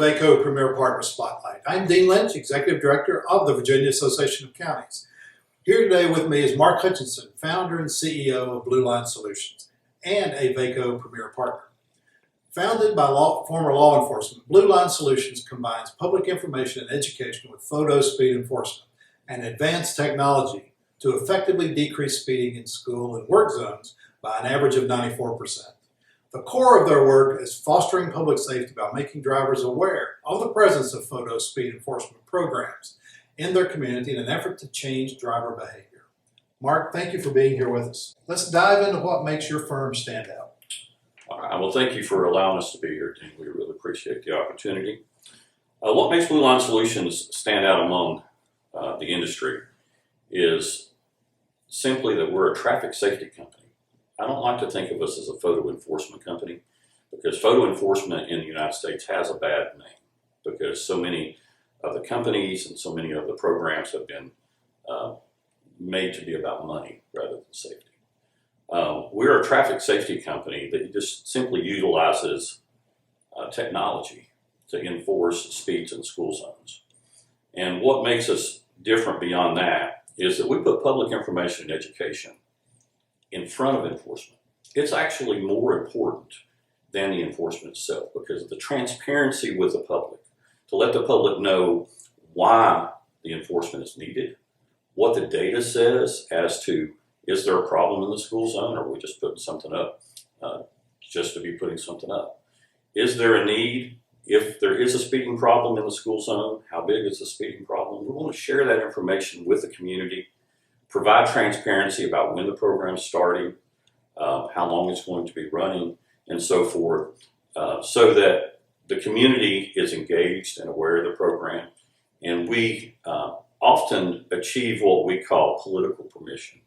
VACo Premier Partner Spotlight. I'm Dean Lynch, Executive Director of the Virginia Association of Counties. Here today with me is Mark Hutchinson, founder and CEO of Blue Line Solutions and a VACo Premier Partner. Founded by former law enforcement, Blue Line Solutions combines public information and education with photo speed enforcement and advanced technology to effectively decrease speeding in school and work zones by an average of 94%. The core of their work is fostering public safety by making drivers aware of the presence of photo speed enforcement programs in their community in an effort to change driver behavior. Mark, thank you for being here with us. Let's dive into what makes your firm stand out. All right, well, thank you for allowing us to be here, Dean. We really appreciate the opportunity. What makes Blue Line Solutions stand out among the industry is simply that we're a traffic safety company. I don't like to think of us as a photo enforcement company because photo enforcement in the United States has a bad name because so many of the companies and so many of the programs have been made to be about money rather than safety. We're a traffic safety company that just simply utilizes technology to enforce speeds in school zones. And what makes us different beyond that is that we put public information and education in front of enforcement. It's actually more important than the enforcement itself because of the transparency with the public, to let the public know why the enforcement is needed, what the data says as to is there a problem in the school zone or are we just putting something up just to be putting something up? Is there a need? If there is a speeding problem in the school zone, how big is the speeding problem? We want to share that information with the community, provide transparency about when the program's starting, how long it's going to be running, and so forth, so that the community is engaged and aware of the program. And we often achieve what we call political permission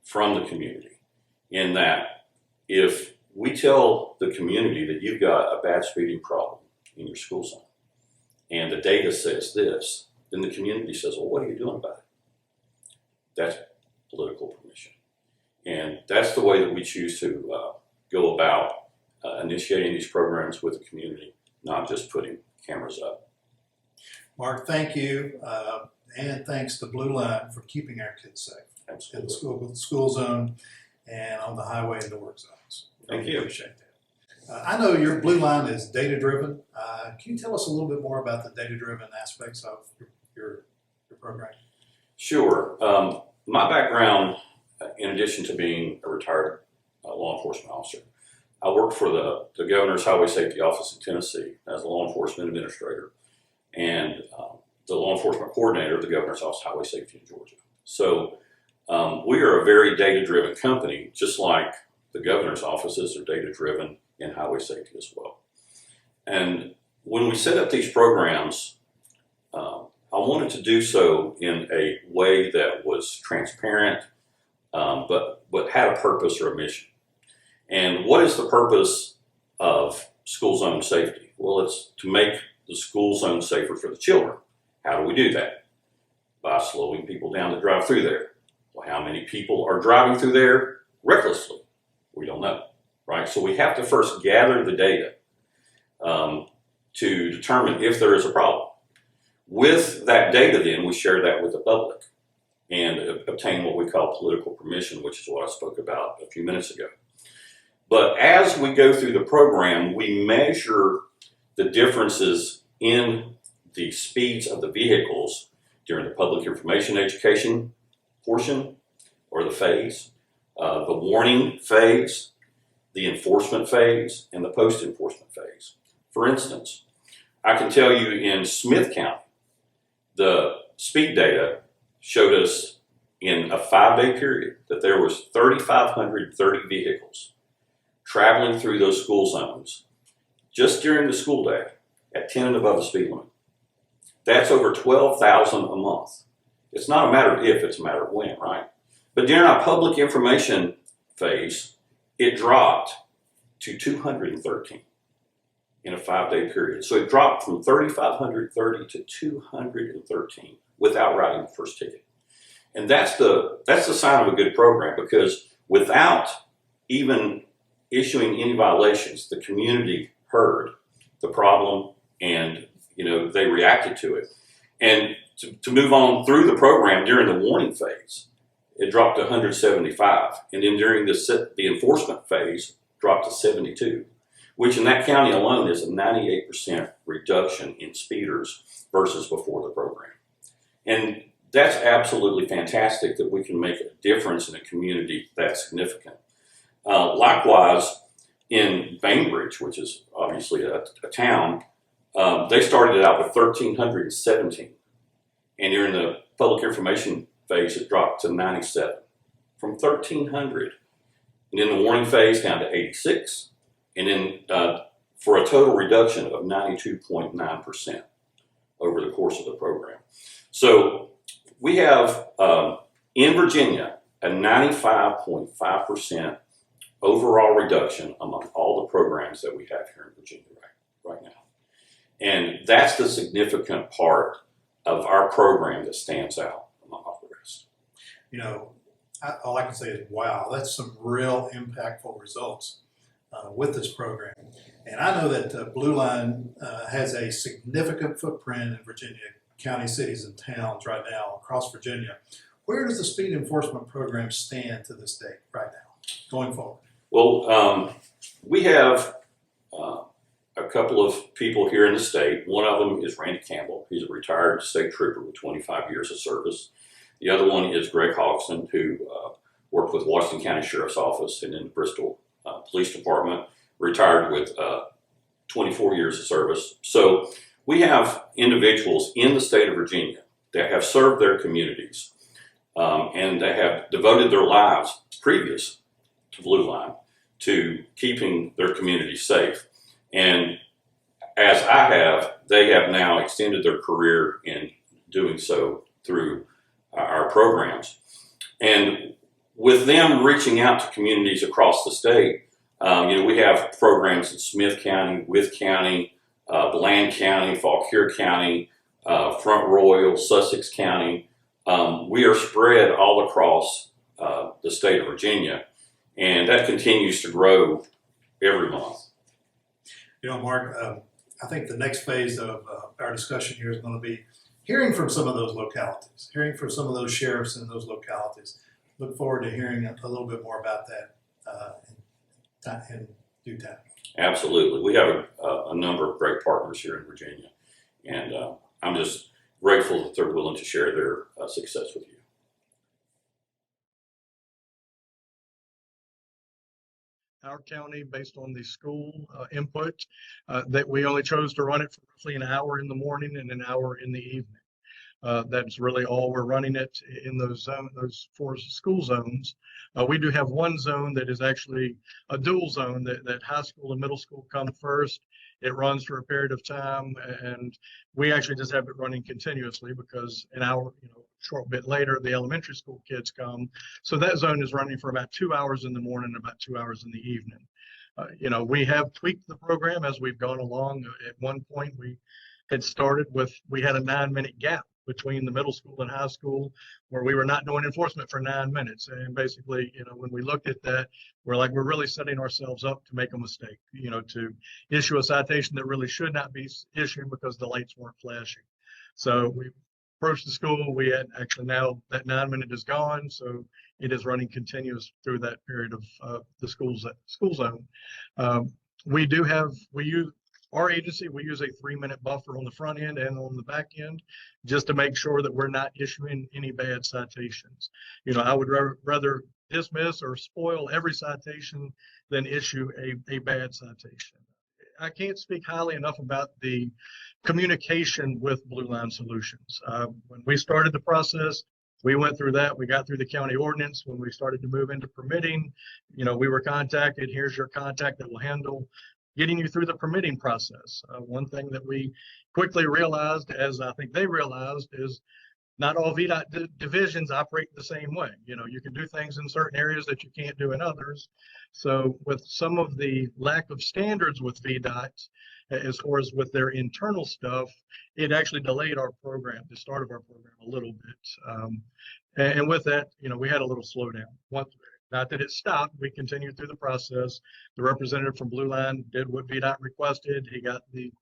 from the community, in that if we tell the community that you've got a bad speeding problem in your school zone, and the data says this, then the community says, well, what are you doing about it? That's political permission. And that's the way that we choose to go about initiating these programs with the community, not just putting cameras up. Mark, thank you. And thanks to Blue Line for keeping our kids safe. Absolutely. In the school zone and on the highway and the work zones. Thank you. Appreciate that. I know your Blue Line is data-driven. Can you tell us a little bit more about the data-driven aspects of your program? Sure. My background, in addition to being a retired law enforcement officer, I worked for the Governor's Highway Safety Office in Tennessee as a law enforcement administrator and the law enforcement coordinator of the Governor's Office of Highway Safety in Georgia. So we are a very data-driven company, just like the Governor's offices are data-driven in highway safety as well. And when we set up these programs, I wanted to do so in a way that was transparent, but had a purpose or a mission. And what is the purpose of school zone safety? Well, it's to make the school zone safer for the children. How do we do that? By slowing people down that drive through there. Well, how many people are driving through there recklessly? We don't know, right? So we have to first gather the data to determine if there is a problem. With that data, then, we share that with the public and obtain what we call political permission, which is what I spoke about a few minutes ago. But as we go through the program, we measure the differences in the speeds of the vehicles during the public information education portion, or the phase, the warning phase, the enforcement phase, and the post-enforcement phase. For instance, I can tell you in Smith County, the speed data showed us in a 5-day period that there was 3,530 vehicles traveling through those school zones just during the school day at 10 and above the speed limit. That's over 12,000 a month. It's not a matter of if, it's a matter of when, right? But during our public information phase, it dropped to 213 in a 5-day period. So it dropped from 3,530 to 213 without writing the first ticket. And that's the sign of a good program, because without even issuing any violations, the community heard the problem and they reacted to it. And to move on through the program during the warning phase, it dropped to 175. And then during the enforcement phase, dropped to 72, which in that county alone is a 98% reduction in speeders versus before the program. And that's absolutely fantastic that we can make a difference in a community that significant. Likewise, in Bainbridge, which is obviously a town, they started it out with 1,317. And during the public information phase, it dropped to 97 from 1,300. And in the warning phase, down to 86. And then for a total reduction of 92.9% over the course of the program. So we have, in Virginia, a 95.5% overall reduction among all the programs that we have here in Virginia right now. And that's the significant part of our program that stands out among all the rest. All I can say is, wow, that's some real impactful results with this program. And I know that Blue Line has a significant footprint in Virginia, county, cities, and towns right now across Virginia. Where does the speed enforcement program stand to this date right now, going forward? Well, we have a couple of people here in the state. One of them is Randy Campbell. He's a retired state trooper with 25 years of service. The other one is Greg Hodgson, who worked with Washington County Sheriff's Office and in the Bristol Police Department, retired with 24 years of service. So we have individuals in the state of Virginia that have served their communities and they have devoted their lives previous to Blue Line to keeping their community safe. And as I have, they have now extended their career in doing so through our programs. And with them reaching out to communities across the state, we have programs in Smith County, Wythe County, Bland County, Fauquier County, Front Royal, Sussex County. We are spread all across the state of Virginia, and that continues to grow every month. Mark, I think the next phase of our discussion here is going to be hearing from some of those localities, hearing from some of those sheriffs in those localities. Look forward to hearing a little bit more about that in due time. Absolutely. We have a number of great partners here in Virginia, and I'm just grateful that they're willing to share their success with you. Our county, based on the school input, that we only chose to run it for roughly an hour in the morning and an hour in the evening. That's really all we're running it in those 4 school zones. We do have one zone that is actually a dual zone that high school and middle school come first. It runs for a period of time, and we actually just have it running continuously because an hour, short bit later, the elementary school kids come. So that zone is running for about 2 hours in the morning, about 2 hours in the evening. We have tweaked the program as we've gone along. At one point, we had we had a 9-minute gap between the middle school and high school where we were not doing enforcement for 9 minutes. And basically, when we looked at that, we're really setting ourselves up to make a mistake, to issue a citation that really should not be issued because the lights weren't flashing. So we approached the school. We had actually now that 9 minute is gone. So it is running continuous through that period of the school zone. Our agency, we use a 3-minute buffer on the front end and on the back end just to make sure that we're not issuing any bad citations. I would rather dismiss or spoil every citation than issue a bad citation. I can't speak highly enough about the communication with Blue Line Solutions. When we started the process, we went through that. We got through the county ordinance. When we started to move into permitting, we were contacted. Here's your contact that will handle getting you through the permitting process. One thing that we quickly realized, as I think they realized, is not all VDOT divisions operate the same way. You can do things in certain areas that you can't do in others. So with some of the lack of standards with VDOT, as far as with their internal stuff, it actually delayed our program, the start of our program, a little bit. And with that, we had a little slowdown. Not that it stopped, we continued through the process. The representative from Blue Line did what VDOT requested. He got the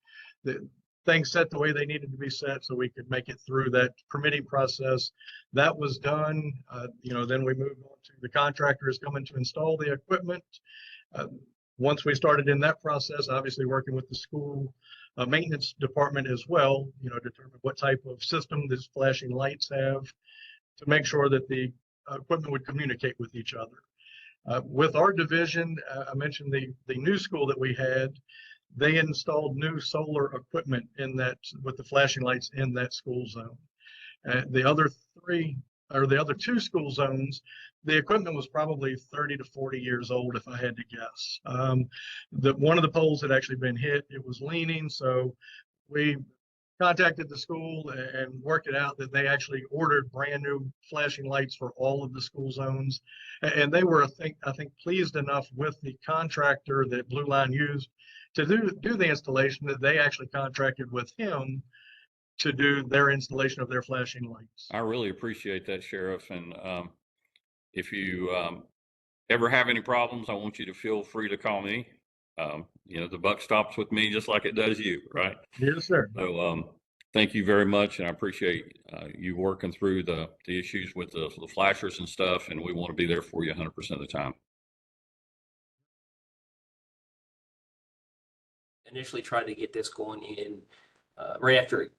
things set the way they needed to be set so we could make it through that permitting process. That was done. Then we moved on to the contractors coming to install the equipment. Uh, Once we started in that process, obviously working with the school maintenance department as well, determine what type of system these flashing lights have to make sure that the equipment would communicate with each other. With our division, I mentioned the new school that we had. They installed new solar equipment in that with the flashing lights in that school zone. The other two school zones, the equipment was probably 30 to 40 years old, if I had to guess. One of the poles had actually been hit. It was leaning, so we contacted the school and worked it out that they actually ordered brand new flashing lights for all of the school zones. And they were, I think pleased enough with the contractor that Blue Line used to do the installation that they actually contracted with him to do their installation of their flashing lights. I really appreciate that, Sheriff. And if you ever have any problems, I want you to feel free to call me. The buck stops with me just like it does you, right? Yes, sir. So thank you very much, and I appreciate you working through the issues with the flashers and stuff, and we want to be there for you 100% of the time. Initially tried to get this going in right after it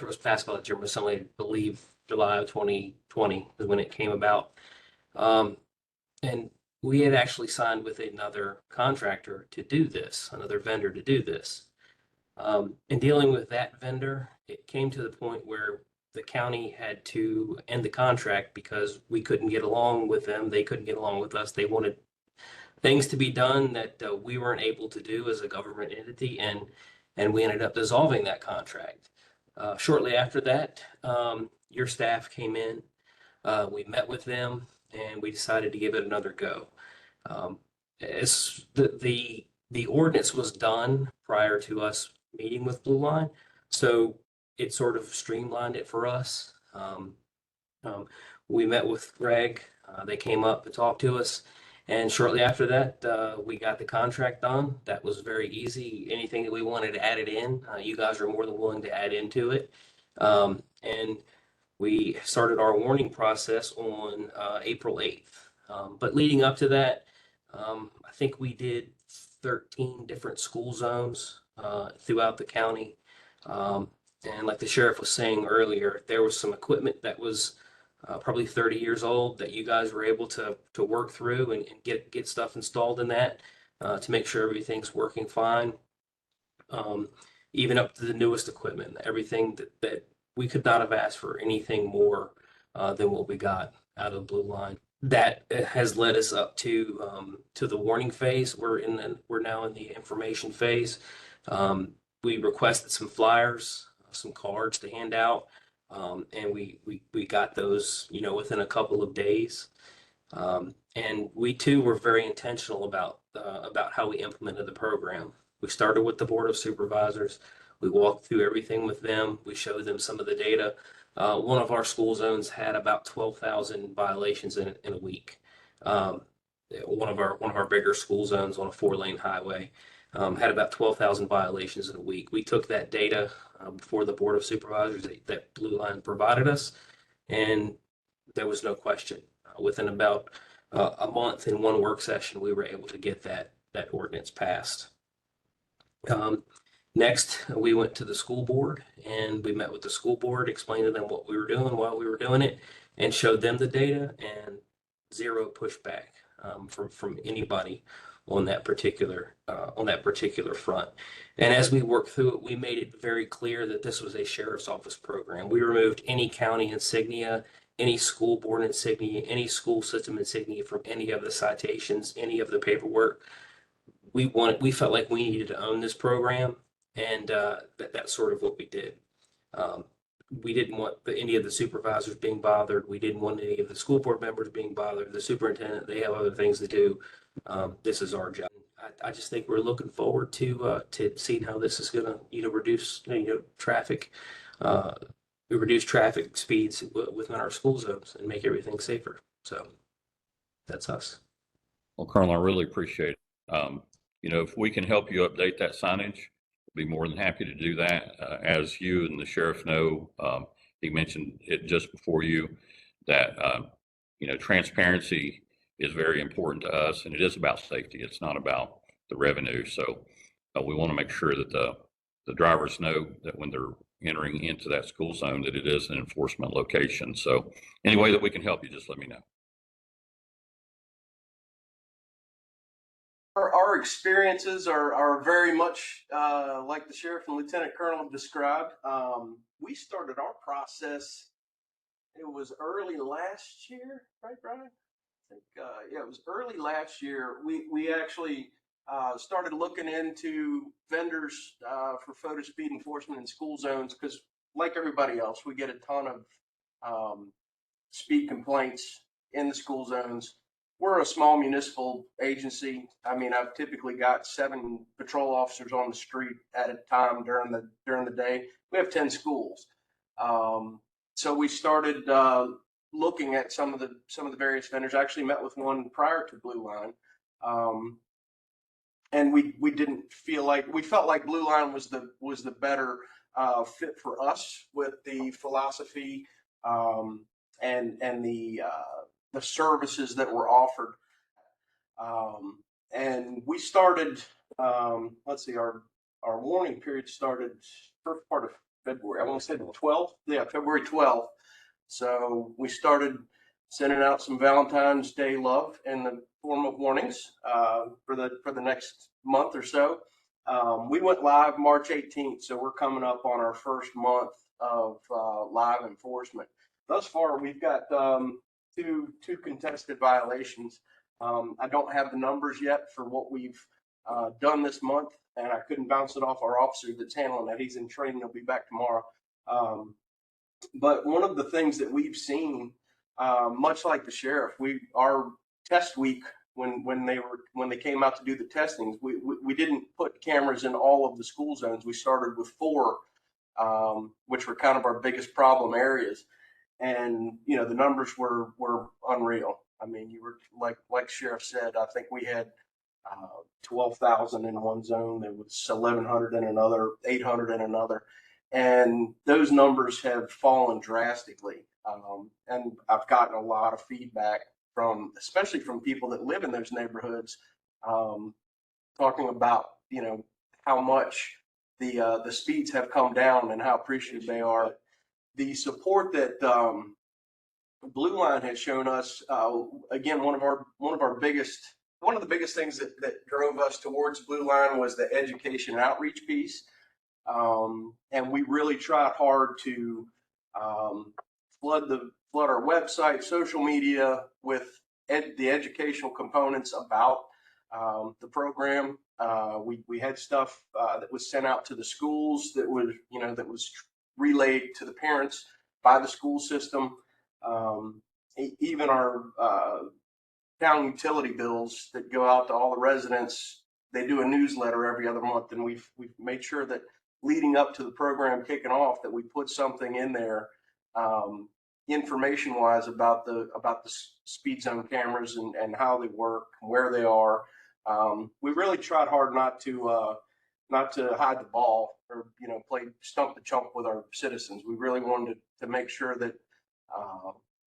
was passed by the General Assembly, I believe July of 2020 is when it came about. And we had actually signed with another contractor to do this, another vendor to do this. In dealing with that vendor, it came to the point where the county had to end the contract because we couldn't get along with them. They couldn't get along with us. They wanted things to be done that we weren't able to do as a government entity, and we ended up dissolving that contract. Shortly after that, your staff came in, we met with them, and we decided to give it another go. As the ordinance was done prior to us meeting with Blue Line, so it sort of streamlined it for us. We met with Greg, they came up and talked to us. And shortly after that, we got the contract done. That was very easy. Anything that we wanted to add it in, you guys are more than willing to add into it. And we started our warning process on April 8th. But leading up to that, I think we did 13 different school zones throughout the county. And like the sheriff was saying earlier, there was some equipment that was probably 30 years old that you guys were able to work through and get stuff installed in that to make sure everything's working fine. Even up to the newest equipment, everything that we could not have asked for anything more than what we got out of Blue Line. That has led us up to the warning phase. We're now in the information phase. We requested some flyers, some cards to hand out. And we got those, within a couple of days. And we too were very intentional about how we implemented the program. We started with the Board of Supervisors. We walked through everything with them. We showed them some of the data. One of our school zones had about 12,000 violations in a week. One of our bigger school zones on a 4-lane highway had about 12,000 violations in a week. We took that data before the Board of Supervisors that Blue Line provided us, and there was no question. Within about a month in one work session, we were able to get that ordinance passed. Next, we went to the school board, and we met with the school board, explained to them what we were doing while we were doing it, and showed them the data, and zero pushback from anybody on that particular front. And as we worked through it, we made it very clear that this was a sheriff's office program. We removed any county insignia, any school board insignia, any school system insignia from any of the citations, any of the paperwork. We felt like we needed to own this program, and that's sort of what we did. We didn't want any of the supervisors being bothered. We didn't want any of the school board members being bothered. The superintendent, they have other things to do. This is our job. I just think we're looking forward to seeing how this is going to reduce traffic, reduce traffic speeds within our school zones and make everything safer. So that's us. Well, Colonel, I really appreciate it. If we can help you update that signage, be more than happy to do that. As you and the sheriff know, he mentioned it just before you that transparency is very important to us, and it is about safety. It's not about the revenue. So we want to make sure that the drivers know that when they're entering into that school zone that it is an enforcement location. So any way that we can help you, just let me know. Our experiences are very much like the sheriff and lieutenant colonel have described. We started our process, it was early last year, right, Brian? I think, yeah, it was early last year. We actually started looking into vendors for photo speed enforcement in school zones because, like everybody else, we get a ton of speed complaints in the school zones. We're a small municipal agency. I mean, I've typically got 7 patrol officers on the street at a time during the day. We have 10 schools, so we started looking at some of the various vendors. I actually met with one prior to Blue Line, and we didn't feel like, we felt like Blue Line was the better fit for us with the philosophy and the services that were offered. And we started, let's see, our warning period started first part of February. I want to say the 12th. Yeah, February 12th. So we started sending out some Valentine's Day love in the form of warnings for the next month or so. We went live March 18th, so we're coming up on our first month of live enforcement. Thus far, we've got two contested violations. I don't have the numbers yet for what we've done this month, and I couldn't bounce it off our officer that's handling that. He's in training. He'll be back tomorrow. But one of the things that we've seen, much like the sheriff, our test week when they came out to do the testings, we didn't put cameras in all of the school zones. We started with 4, which were kind of our biggest problem areas. And the numbers were unreal. I mean, you were like Sheriff said, I think we had 12,000 in one zone. There was 1,100 in another, 800 in another, and those numbers have fallen drastically. And I've gotten a lot of feedback especially from people that live in those neighborhoods, talking about how much the speeds have come down and how appreciative they are. The support that Blue Line has shown us, again, one of the biggest things that drove us towards Blue Line was the education and outreach piece, and we really tried hard to flood our website, social media with the educational components about the program. We had stuff that was sent out to the schools that was relayed to the parents by the school system. Even our town utility bills that go out to all the residents, they do a newsletter every other month, and we've made sure that leading up to the program kicking off that we put something in there information wise about the speed zone cameras and how they work, where they are. We really tried hard not to hide the ball or play stump the chump with our citizens. We really wanted to make sure that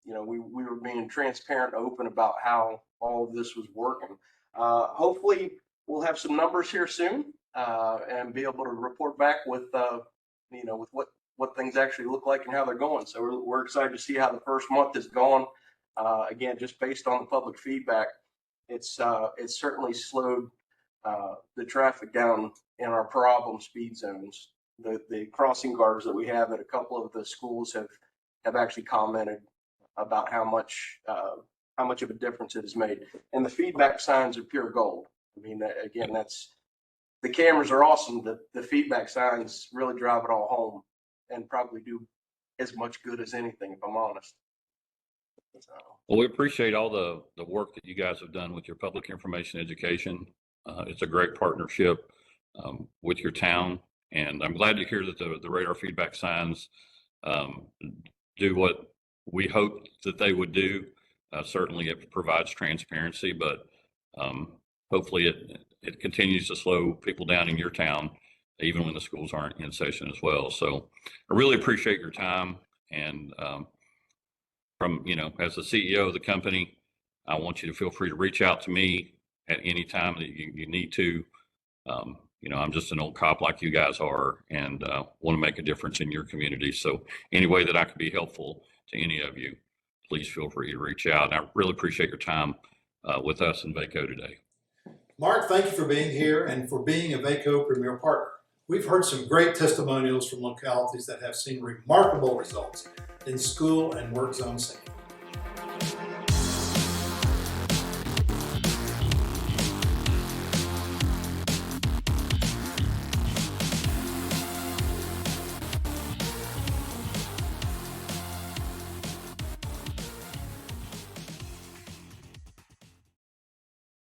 we were being transparent, open about how all of this was working. Hopefully, we'll have some numbers here soon and be able to report back with what things actually look like and how they're going. So we're excited to see how the first month is going. Again, just based on the public feedback, it's certainly slowed the traffic down in our problem speed zones. The crossing guards that we have at a couple of the schools have actually commented about how much of a difference it has made. And the feedback signs are pure gold. I mean, again, the cameras are awesome. The feedback signs really drive it all home and probably do as much good as anything, if I'm honest. So. Well, we appreciate all the work that you guys have done with your public information education. It's a great partnership with your town, and I'm glad to hear that the radar feedback signs do what we hoped that they would do. Certainly, it provides transparency, but hopefully it continues to slow people down in your town even when the schools aren't in session as well. So I really appreciate your time. And from, as the CEO of the company, I want you to feel free to reach out to me at any time that you need to. I'm just an old cop like you guys are, and want to make a difference in your community. So any way that I can be helpful to any of you, please feel free to reach out. And I really appreciate your time with us in VACo today. Mark, thank you for being here and for being a VACo Premier Partner. We've heard some great testimonials from localities that have seen remarkable results in school and work zone settings.